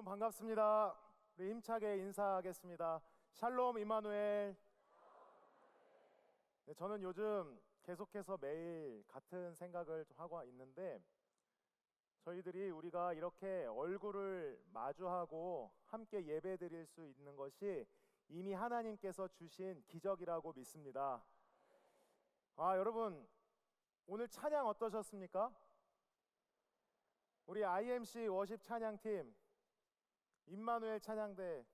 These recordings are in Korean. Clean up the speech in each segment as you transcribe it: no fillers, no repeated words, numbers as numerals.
반갑습니다. 우리 힘차게 인사하겠습니다. 샬롬 임마누엘. 네, 저는 요즘 계속해서 매일 같은 생각을 좀 하고 있는데, 우리가 이렇게 얼굴을 마주하고 함께 예배드릴 수 있는 것이 이미 하나님께서 주신 기적이라고 믿습니다. 여러분, 오늘 찬양 어떠셨습니까? 우리 IMC 워십 찬양팀, 임마누엘 찬양대,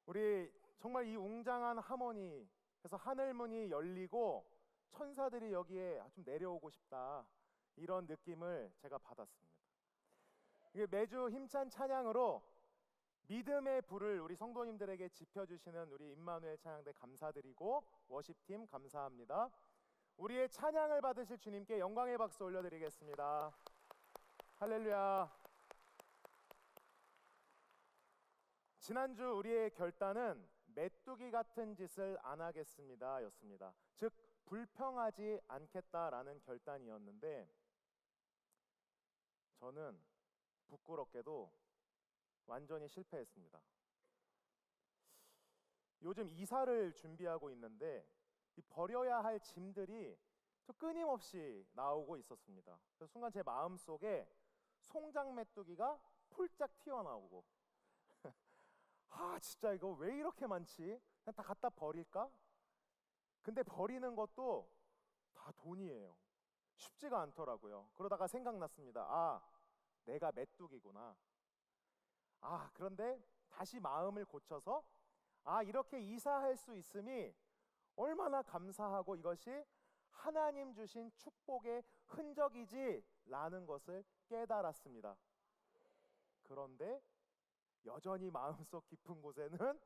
우리 정말 이 웅장한 하모니, 그래서 하늘문이 열리고 천사들이 여기에 좀 내려오고 싶다, 이런 느낌을 제가 받았습니다. 이게 매주 힘찬 찬양으로 믿음의 불을 우리 성도님들에게 지펴주시는 우리 임마누엘 찬양대 감사드리고, 워십팀 감사합니다. 우리의 찬양을 받으실 주님께 영광의 박수 올려드리겠습니다. 할렐루야. 지난주 우리의 결단은 메뚜기 같은 짓을 안 하겠습니다 였습니다. 즉 불평하지 않겠다라는 결단이었는데, 저는 부끄럽게도 완전히 실패했습니다. 요즘 이사를 준비하고 있는데 이 버려야 할 짐들이 끊임없이 나오고 있었습니다. 그래서 순간 제 마음속에 송장 메뚜기가 폴짝 튀어나오고 진짜 이거 왜 이렇게 많지? 그냥 다 갖다 버릴까? 근데 버리는 것도 다 돈이에요. 쉽지가 않더라고요. 그러다가 생각났습니다. 내가 메뚜기구나. 그런데 다시 마음을 고쳐서 이렇게 이사할 수 있음이 얼마나 감사하고 이것이 하나님 주신 축복의 흔적이지 라는 것을 깨달았습니다. 그런데 여전히 마음속 깊은 곳에는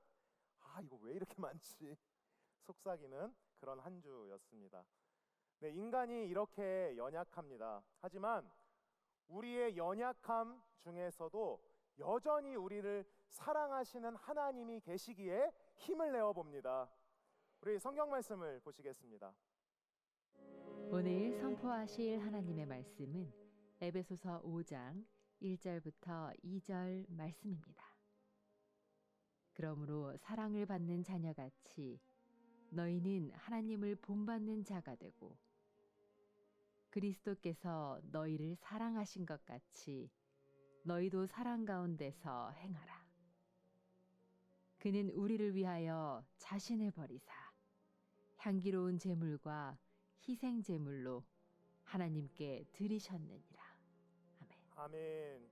이거 왜 이렇게 많지? 속삭이는 그런 한 주였습니다. 네, 인간이 이렇게 연약합니다. 하지만 우리의 연약함 중에서도 여전히 우리를 사랑하시는 하나님이 계시기에 힘을 내어 봅니다. 우리 성경 말씀을 보시겠습니다. 오늘 선포하실 하나님의 말씀은 에베소서 5장 1절부터 2절 말씀입니다. 그러므로 사랑을 받는 자녀같이 너희는 하나님을 본받는 자가 되고, 그리스도께서 너희를 사랑하신 것 같이 너희도 사랑 가운데서 행하라. 그는 우리를 위하여 자신을 버리사 향기로운 제물과 희생 제물로 하나님께 드리셨느니라. 아멘. 아멘.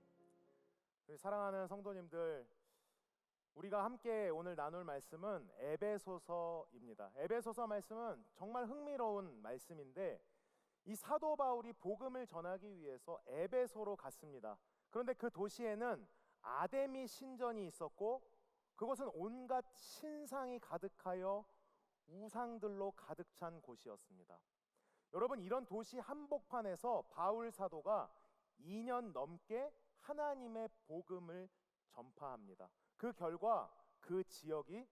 우리 사랑하는 성도님들, 우리가 함께 오늘 나눌 말씀은 에베소서입니다. 에베소서 말씀은 정말 흥미로운 말씀인데, 이 사도 바울이 복음을 전하기 위해서 에베소로 갔습니다. 그런데 그 도시에는 아데미 신전이 있었고, 그것은 온갖 신상이 가득하여 우상들로 가득 찬 곳이었습니다. 여러분, 이런 도시 한복판에서 바울 사도가 2년 넘게 하나님의 복음을 전파합니다. 그 결과 그 지역이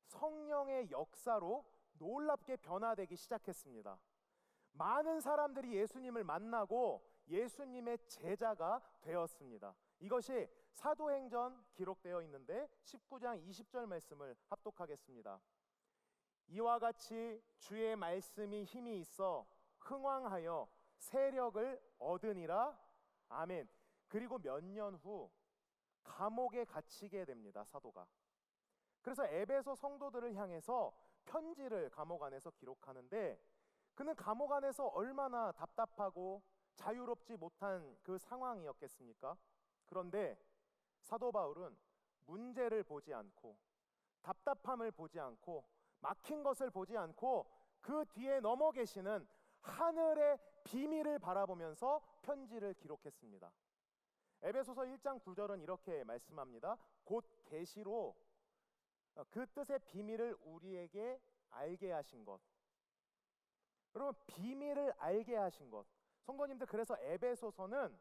성령의 역사로 놀랍게 변화되기 시작했습니다. 많은 사람들이 예수님을 만나고 예수님의 제자가 되었습니다. 이것이 사도행전 기록되어 있는데 19장 20절 말씀을 합독하겠습니다. 이와 같이 주의 말씀이 힘이 있어 흥왕하여 세력을 얻으니라. 아멘. 그리고 몇 년 후 감옥에 갇히게 됩니다, 사도가. 그래서 에베소 성도들을 향해서 편지를 감옥 안에서 기록하는데, 그는 감옥 안에서 얼마나 답답하고 자유롭지 못한 그 상황이었겠습니까? 그런데 사도 바울은 문제를 보지 않고, 답답함을 보지 않고, 막힌 것을 보지 않고, 그 뒤에 넘어 계시는 하늘의 비밀을 바라보면서 편지를 기록했습니다. 에베소서 1장 9절은 이렇게 말씀합니다. 곧 계시로 그 뜻의 비밀을 우리에게 알게 하신 것. 여러분, 비밀을 알게 하신 것. 성도님들, 그래서 에베소서는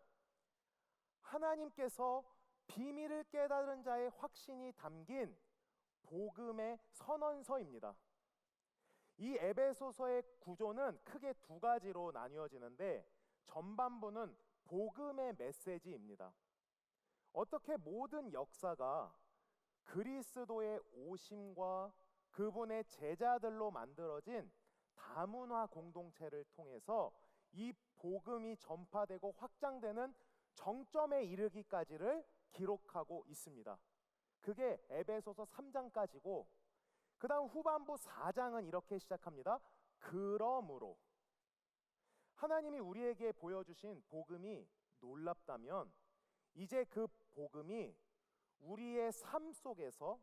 하나님께서 비밀을 깨달은 자의 확신이 담긴 복음의 선언서입니다. 이 에베소서의 구조는 크게 두 가지로 나뉘어지는데, 전반부는 복음의 메시지입니다. 어떻게 모든 역사가 그리스도의 오심과 그분의 제자들로 만들어진 다문화 공동체를 통해서 이 복음이 전파되고 확장되는 정점에 이르기까지를 기록하고 있습니다. 그게 에베소서 3장까지고 그 다음 후반부 4장은 이렇게 시작합니다. 그러므로 하나님이 우리에게 보여주신 복음이 놀랍다면 이제 그 복음이 우리의 삶 속에서,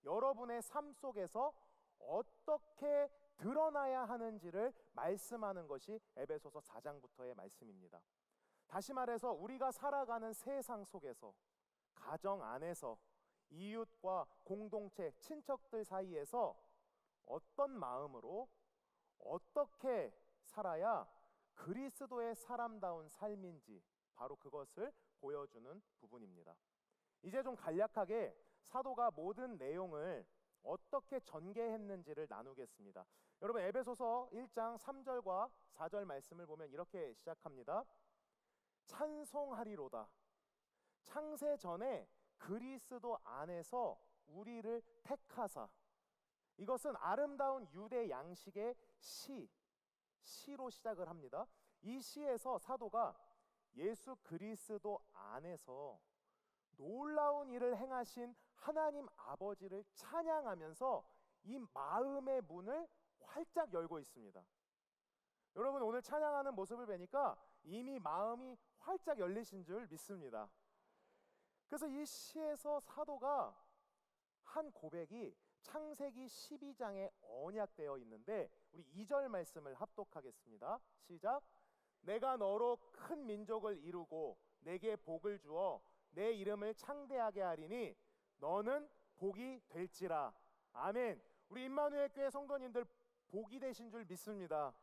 여러분의 삶 속에서 어떻게 드러나야 하는지를 말씀하는 것이 에베소서 4장부터의 말씀입니다. 다시 말해서 우리가 살아가는 세상 속에서, 가정 안에서, 이웃과 공동체, 친척들 사이에서 어떤 마음으로 어떻게 살아야 그리스도의 사람다운 삶인지 바로 그것을 보여주는 부분입니다. 이제 좀 간략하게 사도가 모든 내용을 어떻게 전개했는지를 나누겠습니다. 여러분 에베소서 1장 3절과 4절 말씀을 보면 이렇게 시작합니다. 찬송하리로다. 창세 전에 그리스도 안에서 우리를 택하사. 이것은 아름다운 유대 양식의 시로 시작을 합니다. 이 시에서 사도가 예수 그리스도 안에서 놀라운 일을 행하신 하나님 아버지를 찬양하면서 이 마음의 문을 활짝 열고 있습니다. 여러분 오늘 찬양하는 모습을 뵈니까 이미 마음이 활짝 열리신 줄 믿습니다. 그래서 이 시에서 사도가 한 고백이 창세기 12장에 언약되어 있는데 우리 2절 말씀을 합독하겠습니다. 시작. 내가 너로 큰 민족을 이루고 내게 복을 주어 내 이름을 창대하게 하리니 너는 복이 될지라. 아멘. 우리 임마누엘 교회 성도님들 복이 되신 줄 믿습니다.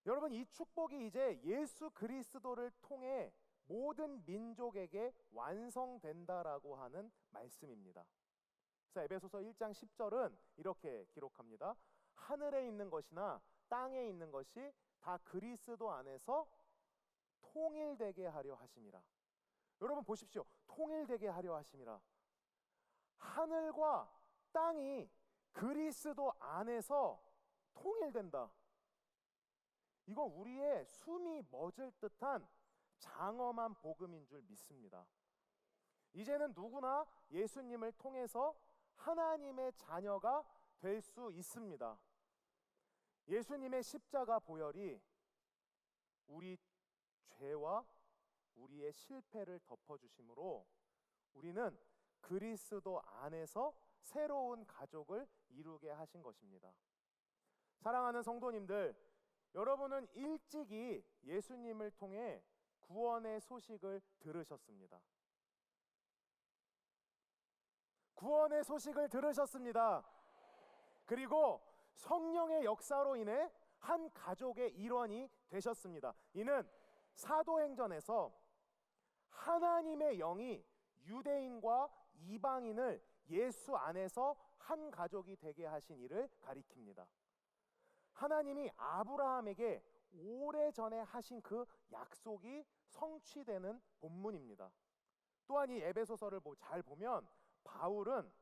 여러분 이 축복이 이제 예수 그리스도를 통해 모든 민족에게 완성된다라고 하는 말씀입니다. 그래서 에베소서 1장 10절은 이렇게 기록합니다. 하늘에 있는 것이나 땅에 있는 것이 다 그리스도 안에서 통일되게 하려 하심이라. 여러분 보십시오. 통일되게 하려 하심이라. 하늘과 땅이 그리스도 안에서 통일된다. 이건 우리의 숨이 멎을 듯한 장엄한 복음인 줄 믿습니다. 이제는 누구나 예수님을 통해서 하나님의 자녀가 될 수 있습니다. 예수님의 십자가 보혈이 우리 죄와 우리의 실패를 덮어주심으로 우리는 그리스도 안에서 새로운 가족을 이루게 하신 것입니다. 사랑하는 성도님들, 여러분은 일찍이 예수님을 통해 구원의 소식을 들으셨습니다. 구원의 소식을 들으셨습니다. 그리고 성령의 역사로 인해 한 가족의 일원이 되셨습니다. 이는 사도행전에서 하나님의 영이 유대인과 이방인을 예수 안에서 한 가족이 되게 하신 일을 가리킵니다. 하나님이 아브라함에게 오래전에 하신 그 약속이 성취되는 본문입니다. 또한 이 에베소서를 잘 보면 바울은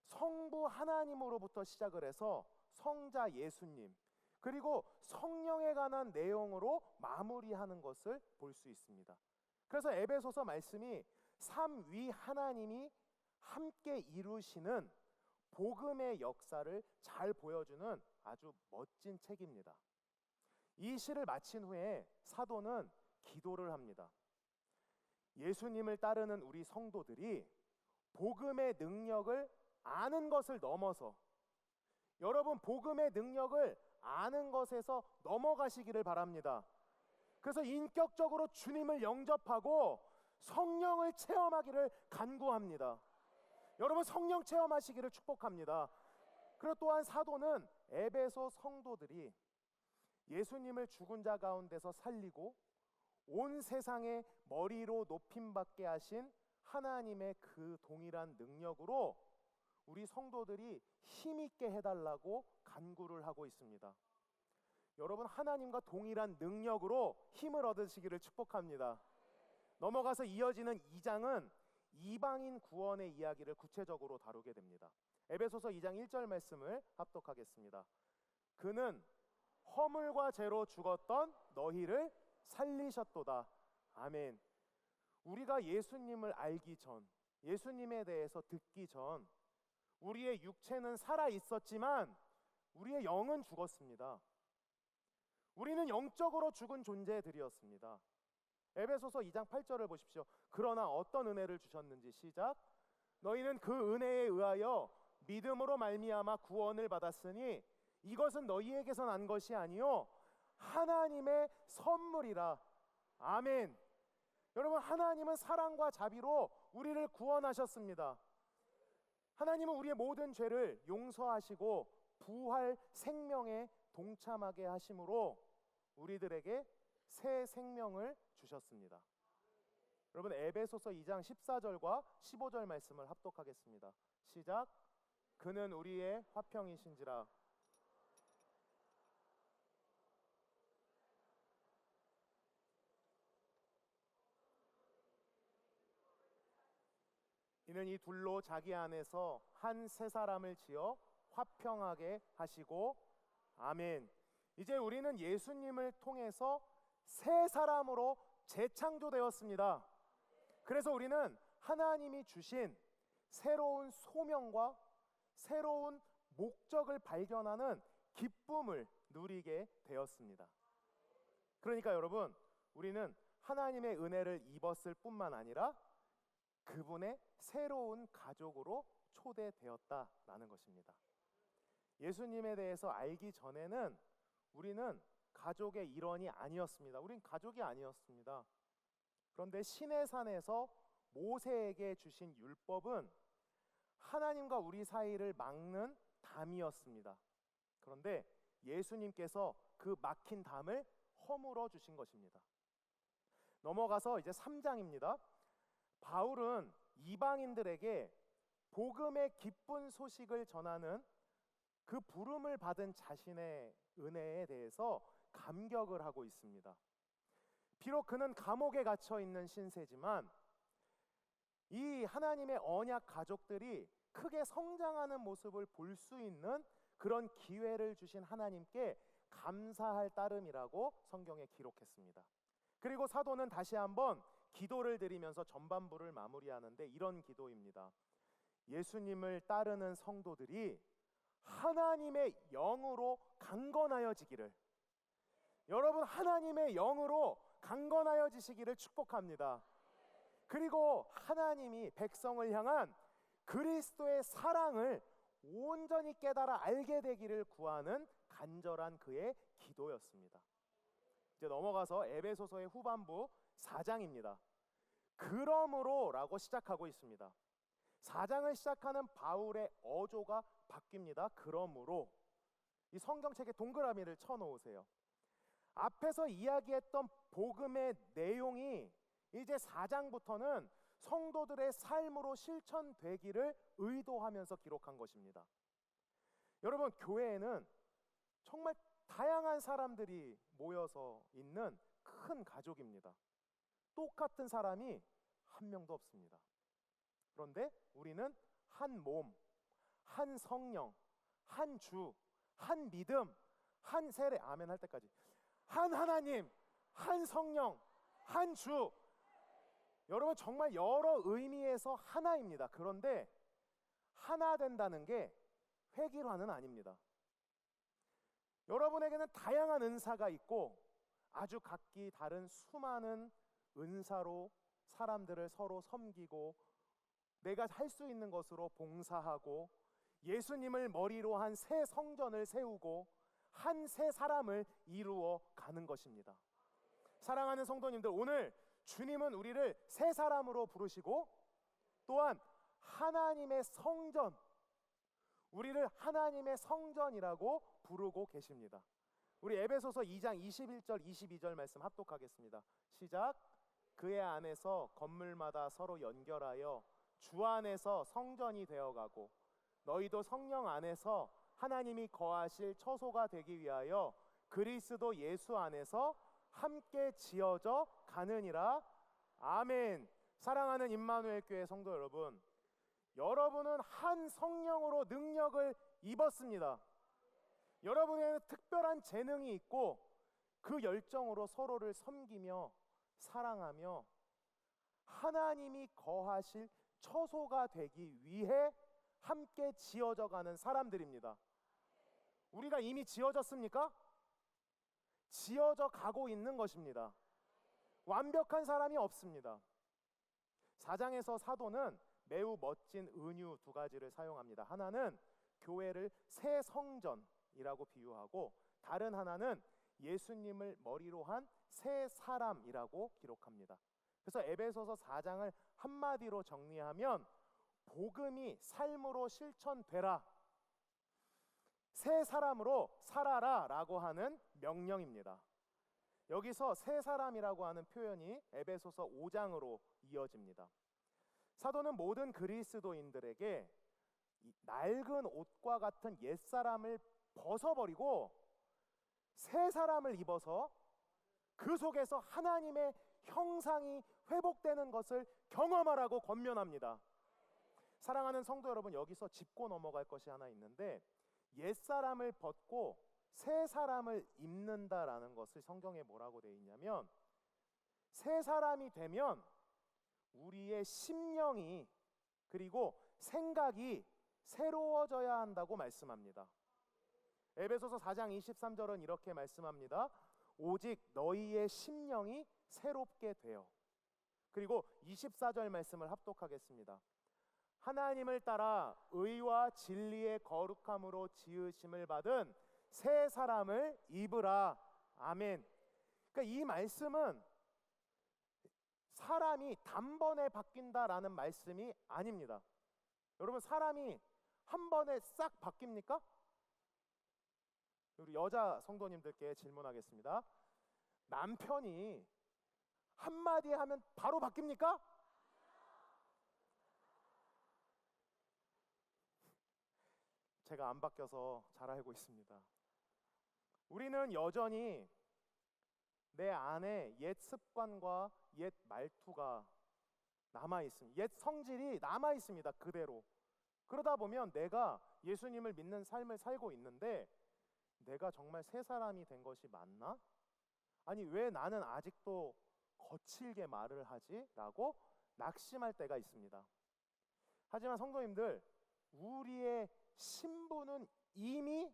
성부 하나님으로부터 시작을 해서 성자 예수님 그리고 성령에 관한 내용으로 마무리하는 것을 볼 수 있습니다. 그래서 에베소서 말씀이 삼위 하나님이 함께 이루시는 복음의 역사를 잘 보여주는 아주 멋진 책입니다. 이 시를 마친 후에 사도는 기도를 합니다. 예수님을 따르는 우리 성도들이 복음의 능력을 아는 것을 넘어서 여러분 복음의 능력을 아는 것에서 넘어가시기를 바랍니다. 그래서 인격적으로 주님을 영접하고 성령을 체험하기를 간구합니다. 여러분 성령 체험하시기를 축복합니다. 그리고 또한 사도는 에베소 성도들이 예수님을 죽은 자 가운데서 살리고 온 세상의 머리로 높임받게 하신 하나님의 그 동일한 능력으로 우리 성도들이 힘있게 해달라고 간구를 하고 있습니다. 여러분 하나님과 동일한 능력으로 힘을 얻으시기를 축복합니다. 넘어가서 이어지는 2장은 이방인 구원의 이야기를 구체적으로 다루게 됩니다. 에베소서 2장 1절 말씀을 합독하겠습니다. 그는 허물과 죄로 죽었던 너희를 살리셨도다. 아멘. 우리가 예수님을 알기 전, 예수님에 대해서 듣기 전 우리의 육체는 살아 있었지만 우리의 영은 죽었습니다. 우리는 영적으로 죽은 존재들이었습니다. 에베소서 2장 8절을 보십시오. 그러나 어떤 은혜를 주셨는지 시작. 너희는 그 은혜에 의하여 믿음으로 말미암아 구원을 받았으니 이것은 너희에게서 난 것이 아니요 하나님의 선물이라. 아멘. 여러분, 하나님은 사랑과 자비로 우리를 구원하셨습니다. 하나님은 우리의 모든 죄를 용서하시고 부활 생명에 동참하게 하심으로 우리들에게 새 생명을 주셨습니다. 여러분, 에베소서 2장 14절과 15절 말씀을 합독하겠습니다. 시작. 그는 우리의 화평이신지라. 이는 이 둘로 자기 안에서 한 새 사람을 지어 화평하게 하시고. 아멘. 이제 우리는 예수님을 통해서 새 사람으로 재창조되었습니다. 그래서 우리는 하나님이 주신 새로운 소명과 새로운 목적을 발견하는 기쁨을 누리게 되었습니다. 그러니까 여러분, 우리는 하나님의 은혜를 입었을 뿐만 아니라 그분의 새로운 가족으로 초대되었다라는 것입니다. 예수님에 대해서 알기 전에는 우리는 가족의 일원이 아니었습니다. 우린 가족이 아니었습니다. 그런데 시내산에서 모세에게 주신 율법은 하나님과 우리 사이를 막는 담이었습니다. 그런데 예수님께서 그 막힌 담을 허물어 주신 것입니다. 넘어가서 이제 3장입니다. 바울은 이방인들에게 복음의 기쁜 소식을 전하는 그 부름을 받은 자신의 은혜에 대해서 감격을 하고 있습니다. 비록 그는 감옥에 갇혀 있는 신세지만 이 하나님의 언약 가족들이 크게 성장하는 모습을 볼 수 있는 그런 기회를 주신 하나님께 감사할 따름이라고 성경에 기록했습니다. 그리고 사도는 다시 한번 기도를 드리면서 전반부를 마무리하는데 이런 기도입니다. 예수님을 따르는 성도들이 하나님의 영으로 강건하여지기를, 여러분 하나님의 영으로 강건하여지시기를 축복합니다. 그리고 하나님이 백성을 향한 그리스도의 사랑을 온전히 깨달아 알게 되기를 구하는 간절한 그의 기도였습니다. 이제 넘어가서 에베소서의 후반부 4장입니다. 그러므로 라고 시작하고 있습니다. 4장을 시작하는 바울의 어조가 바뀝니다. 그러므로. 이 성경책에 동그라미를 쳐놓으세요. 앞에서 이야기했던 복음의 내용이 이제 4장부터는 성도들의 삶으로 실천되기를 의도하면서 기록한 것입니다. 여러분, 교회에는 정말 다양한 사람들이 모여서 있는 큰 가족입니다. 똑같은 사람이 한 명도 없습니다. 그런데 우리는 한 몸, 한 성령, 한 주, 한 믿음, 한 세례, 아멘 할 때까지, 한 하나님, 한 성령, 한 주. 여러분, 정말 여러 의미에서 하나입니다. 그런데 하나 된다는 게 획일화는 아닙니다. 여러분에게는 다양한 은사가 있고 아주 각기 다른 수많은 은사로 사람들을 서로 섬기고 내가 할 수 있는 것으로 봉사하고 예수님을 머리로 한 새 성전을 세우고 한 새 사람을 이루어 가는 것입니다. 사랑하는 성도님들, 오늘 주님은 우리를 새 사람으로 부르시고 또한 하나님의 성전, 우리를 하나님의 성전이라고 부르고 계십니다. 우리 에베소서 2장 21절 22절 말씀 합독하겠습니다. 시작. 그의 안에서 건물마다 서로 연결하여 주 안에서 성전이 되어가고 너희도 성령 안에서 하나님이 거하실 처소가 되기 위하여 그리스도 예수 안에서 함께 지어져 가느니라. 아멘. 사랑하는 임마누엘 교회 성도 여러분, 여러분은 한 성령으로 능력을 입었습니다. 여러분에는 특별한 재능이 있고 그 열정으로 서로를 섬기며 사랑하며 하나님이 거하실 처소가 되기 위해 함께 지어져 가는 사람들입니다. 우리가 이미 지어졌습니까? 지어져 가고 있는 것입니다. 완벽한 사람이 없습니다. 4장에서 사도는 매우 멋진 은유 두 가지를 사용합니다. 하나는 교회를 새 성전이라고 비유하고 다른 하나는 예수님을 머리로 한 새 사람이라고 기록합니다. 그래서 에베소서 4장을 한마디로 정리하면 복음이 삶으로 실천되라, 새 사람으로 살아라 라고 하는 명령입니다. 여기서 새 사람이라고 하는 표현이 에베소서 5장으로 이어집니다. 사도는 모든 그리스도인들에게 낡은 옷과 같은 옛사람을 벗어버리고 새 사람을 입어서 그 속에서 하나님의 형상이 회복되는 것을 경험하라고 권면합니다. 사랑하는 성도 여러분, 여기서 짚고 넘어갈 것이 하나 있는데 옛사람을 벗고 새 사람을 입는다라는 것을 성경에 뭐라고 되어 있냐면 새 사람이 되면 우리의 심령이 그리고 생각이 새로워져야 한다고 말씀합니다. 에베소서 4장 23절은 이렇게 말씀합니다. 오직 너희의 심령이 새롭게 되어. 그리고 24절 말씀을 합독하겠습니다. 하나님을 따라 의와 진리의 거룩함으로 지으심을 받은 새 사람을 입으라. 아멘. 그러니까 이 말씀은 사람이 단번에 바뀐다라는 말씀이 아닙니다. 여러분, 사람이 한 번에 싹 바뀝니까? 우리 여자 성도님들께 질문하겠습니다. 남편이 한마디 하면 바로 바뀝니까? 제가 안 바뀌어서 잘 알고 있습니다. 우리는 여전히 내 안에 옛 습관과 옛 말투가 남아있습니다. 옛 성질이 남아있습니다. 그대로. 그러다 보면 내가 예수님을 믿는 삶을 살고 있는데 내가 정말 새 사람이 된 것이 맞나? 아니, 왜 나는 아직도 거칠게 말을 하지? 라고 낙심할 때가 있습니다. 하지만 성도님들, 우리의 신분은 이미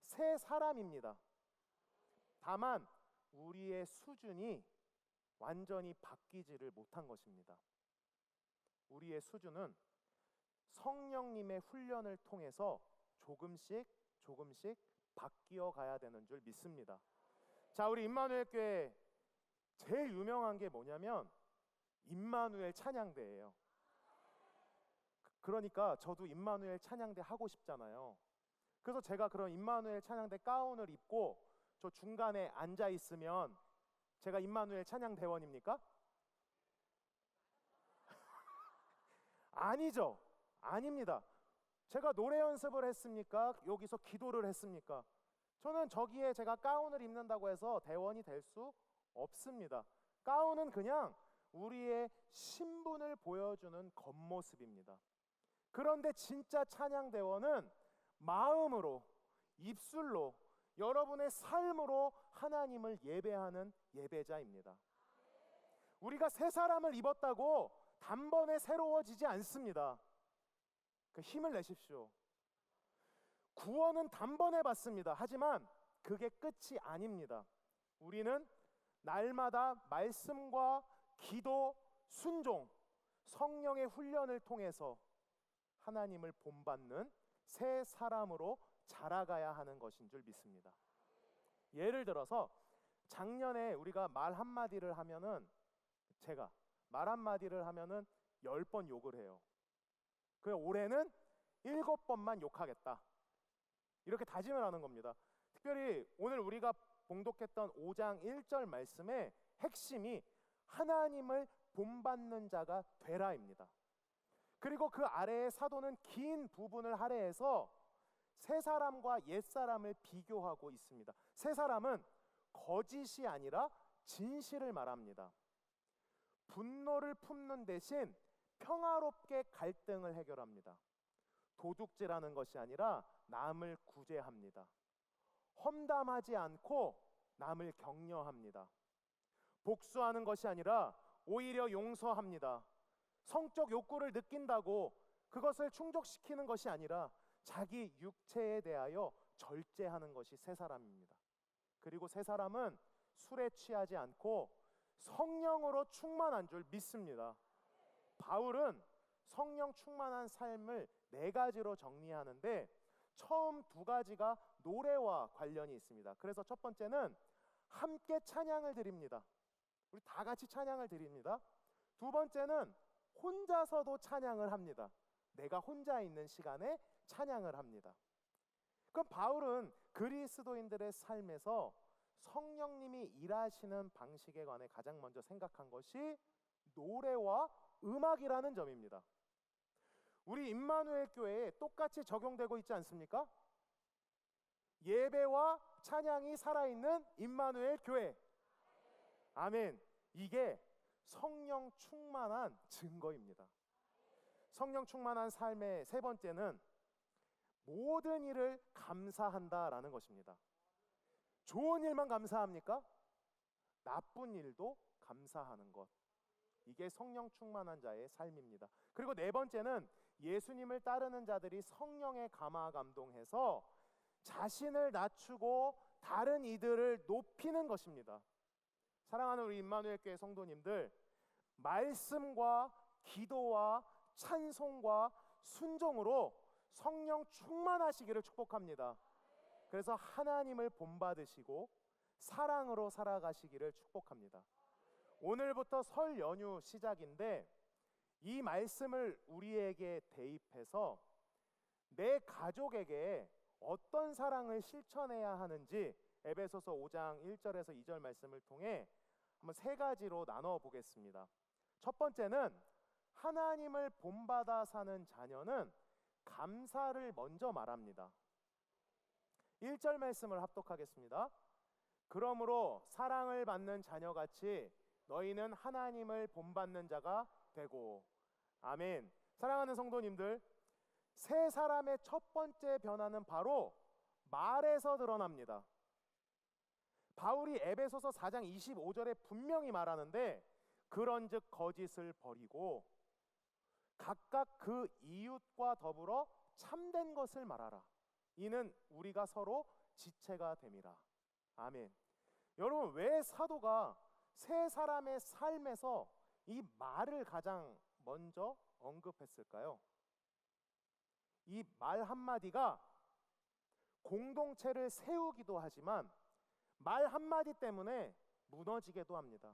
새 사람입니다. 다만 우리의 수준이 완전히 바뀌지를 못한 것입니다. 우리의 수준은 성령님의 훈련을 통해서 조금씩 바뀌어 가야 되는 줄 믿습니다. 자, 우리 임마누엘 교회 제일 유명한 게 뭐냐면 임마누엘 찬양대예요. 그러니까 저도 임마누엘 찬양대 하고 싶잖아요. 그래서 제가 그런 임마누엘 찬양대 가운을 입고 저 중간에 앉아 있으면 제가 임마누엘 찬양대원입니까? 아니죠. 아닙니다. 제가 노래 연습을 했습니까? 여기서 기도를 했습니까? 저는 저기에 제가 가운을 입는다고 해서 대원이 될 수 없습니다. 가운은 그냥 우리의 신분을 보여주는 겉모습입니다. 그런데 진짜 찬양대원은 마음으로, 입술로, 여러분의 삶으로 하나님을 예배하는 예배자입니다. 우리가 새 사람을 입었다고 단번에 새로워지지 않습니다. 그 힘을 내십시오. 구원은 단번에 받습니다. 하지만 그게 끝이 아닙니다. 우리는 날마다 말씀과 기도, 순종, 성령의 훈련을 통해서 하나님을 본받는 새 사람으로 자라가야 하는 것인 줄 믿습니다. 예를 들어서 작년에 우리가 말 한마디를 하면은 제가 말 한마디를 하면은 10번 욕을 해요. 그래 올해는 7번만 욕하겠다. 이렇게 다짐을 하는 겁니다. 특별히 오늘 우리가 봉독했던 5장 1절 말씀의 핵심이 하나님을 본받는 자가 되라입니다. 그리고 그 아래에 사도는 긴 부분을 할애해서 새 사람과 옛 사람을 비교하고 있습니다. 새 사람은 거짓이 아니라 진실을 말합니다. 분노를 품는 대신 평화롭게 갈등을 해결합니다. 도둑질하는 것이 아니라 남을 구제합니다. 험담하지 않고 남을 격려합니다. 복수하는 것이 아니라 오히려 용서합니다. 성적 욕구를 느낀다고 그것을 충족시키는 것이 아니라 자기 육체에 대하여 절제하는 것이 새 사람입니다. 그리고 새 사람은 술에 취하지 않고 성령으로 충만한 줄 믿습니다. 바울은 성령 충만한 삶을 4가지로 정리하는데 처음 2가지가 노래와 관련이 있습니다. 그래서 첫 번째는 함께 찬양을 드립니다. 우리 다 같이 찬양을 드립니다. 2번째는 혼자서도 찬양을 합니다. 내가 혼자 있는 시간에 찬양을 합니다. 그럼 바울은 그리스도인들의 삶에서 성령님이 일하시는 방식에 관해 가장 먼저 생각한 것이 노래와 음악이라는 점입니다. 우리 임마누엘 교회에 똑같이 적용되고 있지 않습니까? 예배와 찬양이 살아있는 임마누엘 교회. 아멘. 이게 성령 충만한 증거입니다. 성령 충만한 삶의 3번째는 모든 일을 감사한다라는 것입니다. 좋은 일만 감사합니까? 나쁜 일도 감사하는 것. 이게 성령 충만한 자의 삶입니다. 그리고 4번째는 예수님을 따르는 자들이 성령에 감화 감동해서 자신을 낮추고 다른 이들을 높이는 것입니다. 사랑하는 우리 임마누엘 교회 성도님들, 말씀과 기도와 찬송과 순종으로 성령 충만하시기를 축복합니다. 그래서 하나님을 본받으시고 사랑으로 살아가시기를 축복합니다. 오늘부터 설 연휴 시작인데 이 말씀을 우리에게 대입해서 내 가족에게 어떤 사랑을 실천해야 하는지 에베소서 5장 1절에서 2절 말씀을 통해 한번 3가지로 나눠 보겠습니다. 첫 번째는 하나님을 본받아 사는 자녀는 감사를 먼저 말합니다. 1절 말씀을 합독하겠습니다. 그러므로 사랑을 받는 자녀같이 너희는 하나님을 본받는 자가 되고. 아멘. 사랑하는 성도님들, 새 사람의 첫 번째 변화는 바로 말에서 드러납니다. 바울이 에베소서 4장 25절에 분명히 말하는데 그런즉 거짓을 버리고 각각 그 이웃과 더불어 참된 것을 말하라. 이는 우리가 서로 지체가 됨이라. 아멘. 여러분, 왜 사도가 새 사람의 삶에서 이 말을 가장 먼저 언급했을까요? 이 말 한마디가 공동체를 세우기도 하지만 말 한마디 때문에 무너지기도 합니다.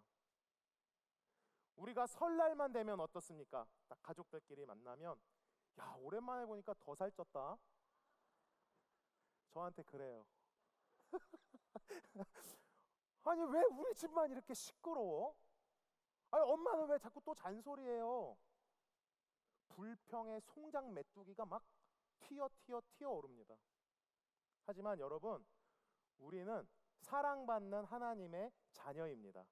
우리가 설날만 되면 어떻습니까? 딱 가족들끼리 만나면 야, 오랜만에 보니까 더 살쪘다. 저한테 그래요. 아니, 왜 우리 집만 이렇게 시끄러워? 아니, 엄마는 왜 자꾸 또 잔소리해요? 불평의 송장 메뚜기가 막 튀어 오릅니다. 하지만 여러분, 우리는 사랑받는 하나님의 자녀입니다.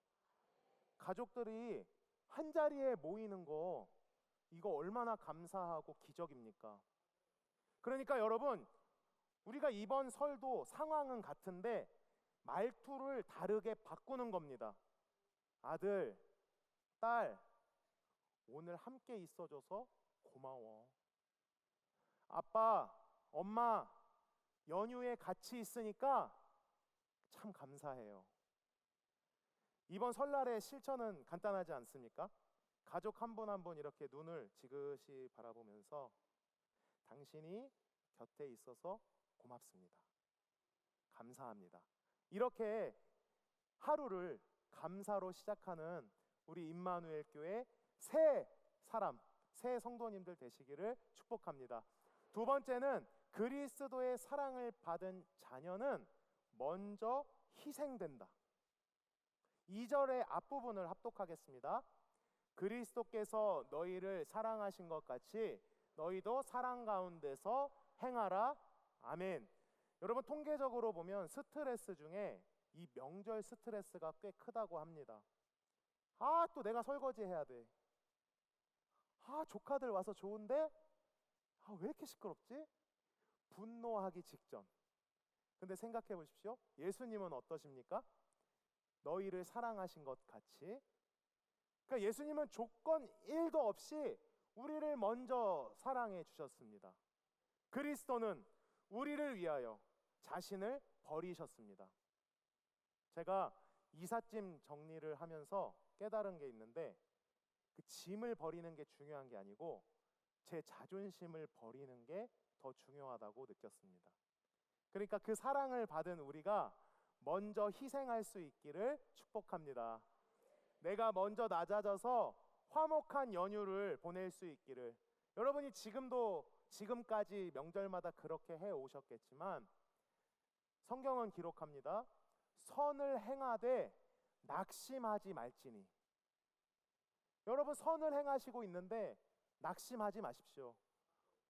가족들이 한 자리에 모이는 거, 이거 얼마나 감사하고 기적입니까? 그러니까 여러분, 우리가 이번 설도 상황은 같은데 말투를 다르게 바꾸는 겁니다. 아들, 딸, 오늘 함께 있어줘서 고마워. 아빠, 엄마, 연휴에 같이 있으니까 참 감사해요. 이번 설날의 실천은 간단하지 않습니까? 가족 한 분 한 분 이렇게 눈을 지그시 바라보면서 당신이 곁에 있어서 고맙습니다. 감사합니다. 이렇게 하루를 감사로 시작하는 우리 임마누엘 교회 새 사람, 새 성도님들 되시기를 축복합니다. 2번째는 그리스도의 사랑을 받은 자녀는 먼저 희생된다. 2절의 앞부분을 합독하겠습니다. 그리스도께서 너희를 사랑하신 것 같이 너희도 사랑 가운데서 행하라. 아멘. 여러분, 통계적으로 보면 스트레스 중에 이 명절 스트레스가 꽤 크다고 합니다. 또 내가 설거지 해야 돼. 조카들 와서 좋은데 왜 이렇게 시끄럽지? 분노하기 직전. 근데 생각해 보십시오. 예수님은 어떠십니까? 너희를 사랑하신 것 같이. 그러니까 예수님은 조건 1도 없이 우리를 먼저 사랑해 주셨습니다. 그리스도는 우리를 위하여 자신을 버리셨습니다. 제가 이삿짐 정리를 하면서 깨달은 게 있는데, 그 짐을 버리는 게 중요한 게 아니고 제 자존심을 버리는 게 더 중요하다고 느꼈습니다. 그러니까 그 사랑을 받은 우리가 먼저 희생할 수 있기를 축복합니다. 내가 먼저 낮아져서 화목한 연휴를 보낼 수 있기를. 여러분이 지금까지 명절마다 그렇게 해 오셨겠지만 성경은 기록합니다. 선을 행하되 낙심하지 말지니. 여러분, 선을 행하시고 있는데 낙심하지 마십시오.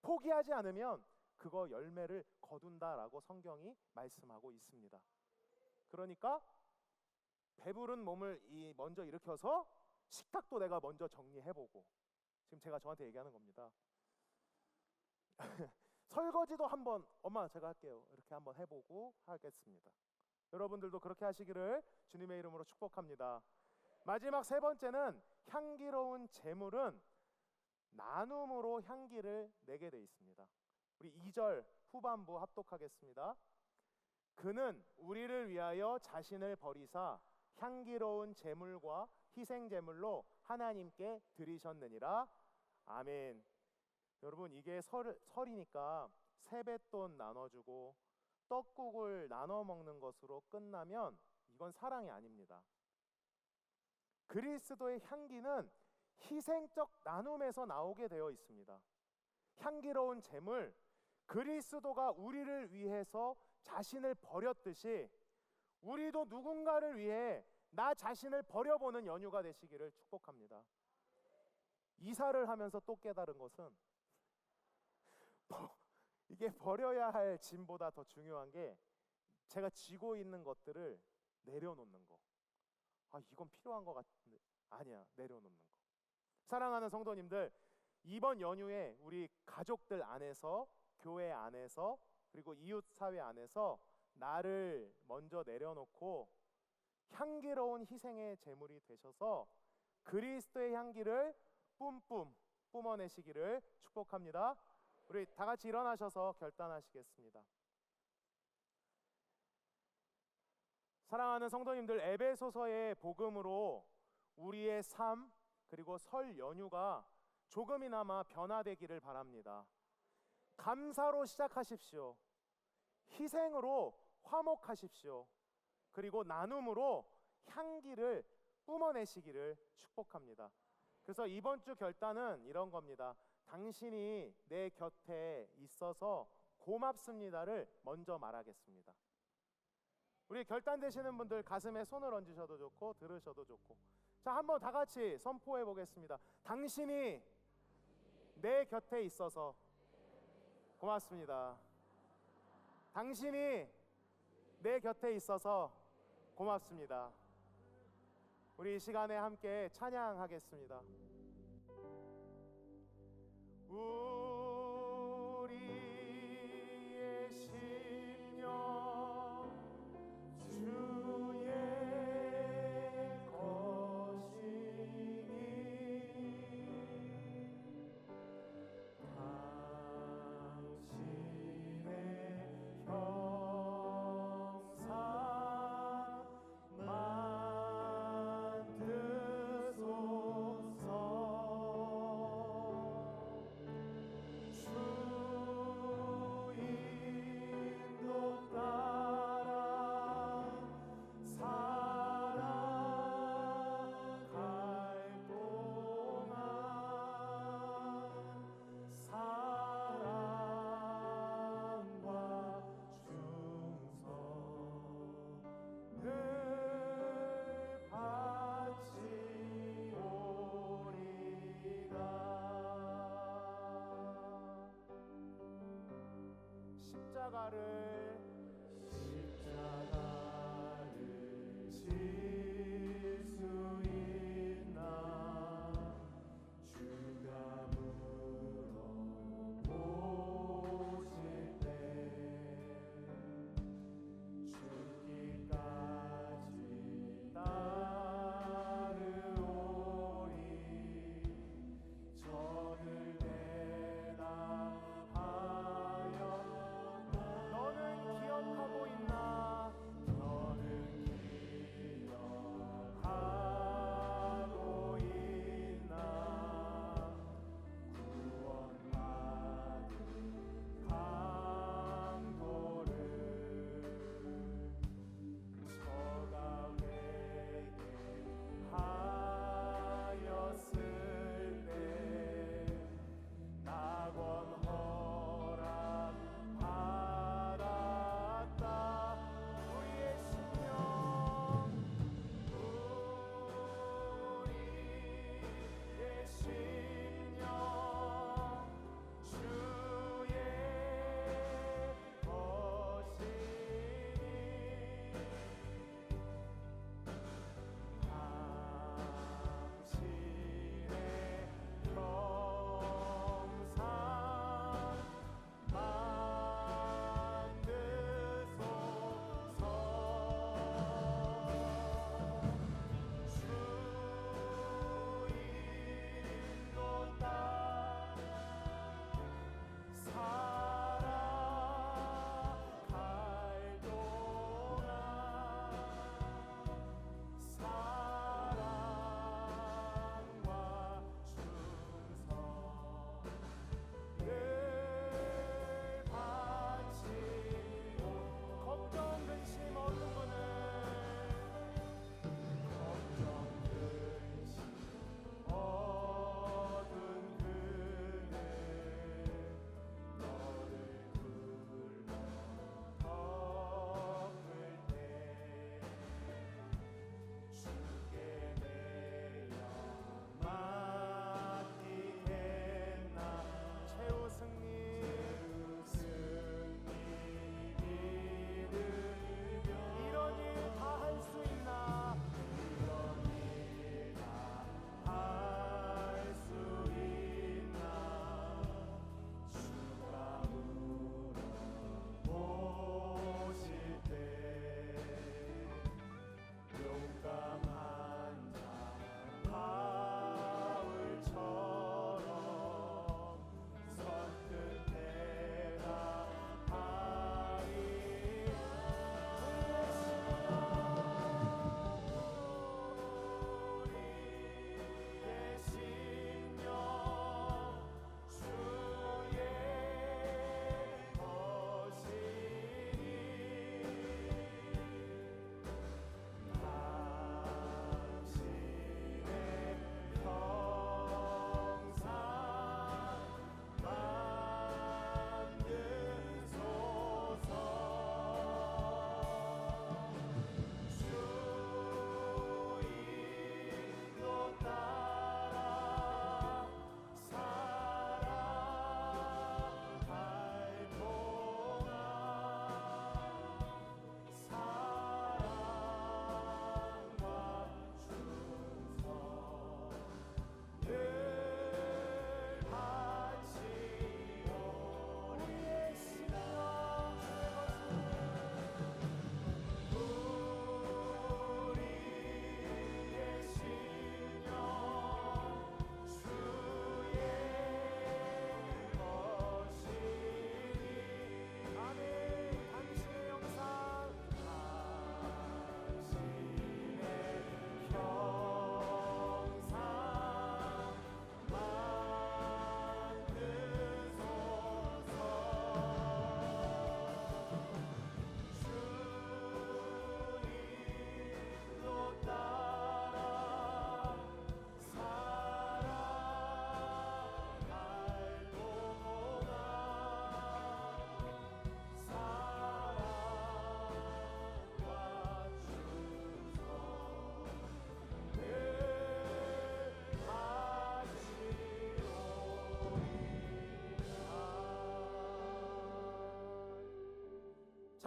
포기하지 않으면 그거 열매를 거둔다라고 성경이 말씀하고 있습니다. 그러니까 배부른 몸을 먼저 일으켜서 식탁도 내가 먼저 정리해보고, 지금 제가 저한테 얘기하는 겁니다. 설거지도 한번 엄마 제가 할게요 이렇게 한번 해보고 하겠습니다. 여러분들도 그렇게 하시기를 주님의 이름으로 축복합니다. 마지막 세 번째는 향기로운 제물은 나눔으로 향기를 내게 돼 있습니다. 우리 2절 후반부 합독하겠습니다. 그는 우리를 위하여 자신을 버리사 향기로운 제물과 희생 제물로 하나님께 드리셨느니라. 아멘. 여러분, 이게 설이니까 세뱃돈 나눠주고 떡국을 나눠 먹는 것으로 끝나면 이건 사랑이 아닙니다. 그리스도의 향기는 희생적 나눔에서 나오게 되어 있습니다. 향기로운 제물, 그리스도가 우리를 위해서 자신을 버렸듯이 우리도 누군가를 위해 나 자신을 버려보는 연휴가 되시기를 축복합니다. 이사를 하면서 또 깨달은 것은 이게 버려야 할 짐보다 더 중요한 게 제가 쥐고 있는 것들을 내려놓는 거. 이건 필요한 것 같은데 아니야, 내려놓는 거. 사랑하는 성도님들, 이번 연휴에 우리 가족들 안에서, 교회 안에서, 그리고 이웃 사회 안에서 나를 먼저 내려놓고 향기로운 희생의 제물이 되셔서 그리스도의 향기를 뿜뿜 뿜어내시기를 축복합니다. 우리 다 같이 일어나셔서 결단하시겠습니다. 사랑하는 성도님들, 에베소서의 복음으로 우리의 삶 그리고 설 연휴가 조금이나마 변화되기를 바랍니다. 감사로 시작하십시오. 희생으로 화목하십시오. 그리고 나눔으로 향기를 뿜어내시기를 축복합니다. 그래서 이번 주 결단은 이런 겁니다. 당신이 내 곁에 있어서 고맙습니다를 먼저 말하겠습니다. 우리 결단되시는 분들 가슴에 손을 얹으셔도 좋고 들으셔도 좋고, 자, 한번 다 같이 선포해 보겠습니다. 당신이 내 곁에 있어서 고맙습니다. 당신이 내 곁에 있어서 고맙습니다. 우리 이 시간에 함께 찬양하겠습니다. 우리의 심령 주의 것이니 당신의 형상 십자가를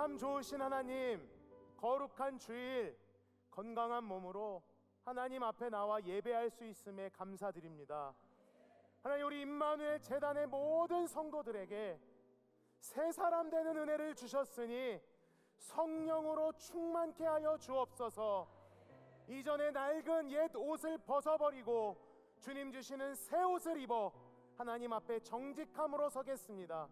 참 좋으신 하나님, 거룩한 주일, 건강한 몸으로 하나님 앞에 나와 예배할 수 있음에 감사드립니다. 하나님, 우리 임마누엘 재단의 모든 성도들에게 새 사람 되는 은혜를 주셨으니 성령으로 충만케 하여 주옵소서. 이전에 낡은 옛 옷을 벗어버리고 주님 주시는 새 옷을 입어 하나님 앞에 정직함으로 서겠습니다.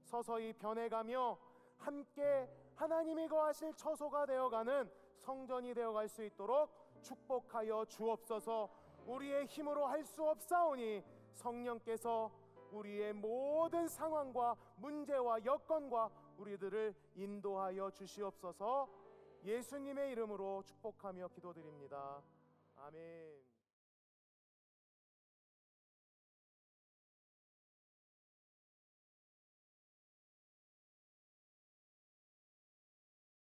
서서히 변해가며 함께 하나님이 거하실 처소가 되어가는 성전이 되어갈 수 있도록 축복하여 주옵소서. 우리의 힘으로 할 수 없사오니 성령께서 우리의 모든 상황과 문제와 여건과 우리들을 인도하여 주시옵소서. 예수님의 이름으로 축복하며 기도드립니다. 아멘.